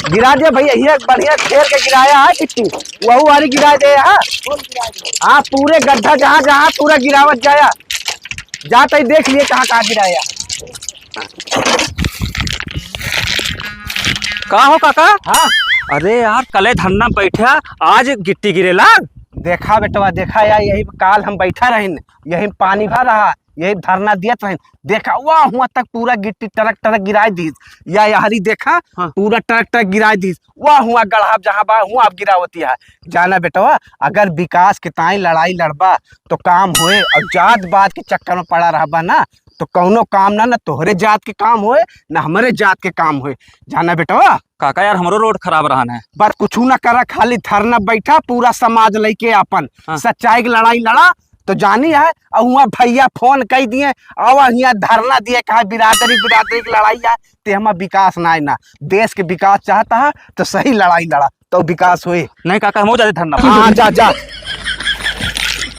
गिरा दे भैया, ये बढ़िया घेर के गिराया है गिट्टी, वही वाली गिरा दे। हाँ पूरे गड्ढा जहाँ जहाँ पूरा गिरावत जाया, जाते ही देख लिए कहाँ कहाँ गिराया। का हो काका? हाँ अरे यार कले धरना बैठा, आज गिट्टी गिरेला। देखा बेटवा, देखा यार, यही काल हम बैठा रहे, यही पानी भर रहा, यही धरना दियत रहे, देखा वाह हुआ तक पूरा गिट्टी टरक टरक गिराई दी। या यारी देखा हाँ। पूरा टरक टरक गिराई दी, वाह हुआ गढ़ा जहाँ बा हुआ अब गिरावती है। जाना बेटवा, अगर विकास के ताई लड़ाई लड़बा तो काम होए, और जात बात के चक्कर में पड़ा रहबा ना तो कौनो काम ना तोहरे जात के काम होए ना हमारे जात के काम होए। जाना बेटवा। काका यार हमरो रोड खराब रहन है। पर कुछ ना करा, खाली धरना बैठा, पूरा समाज लेके अपन हाँ। सच्चाई की लड़ाई लड़ा तो जानी है। और वहाँ भैया फोन कह दिए और यहाँ धरना दिए, कहा बिरादरी बिरादरी की लड़ाई है, ते हम विकास ना ना, देश के विकास चाहता है तो सही लड़ाई लड़ा तो विकास हुए। नहीं काका हम ज्यादा धरना। हाँ जा जा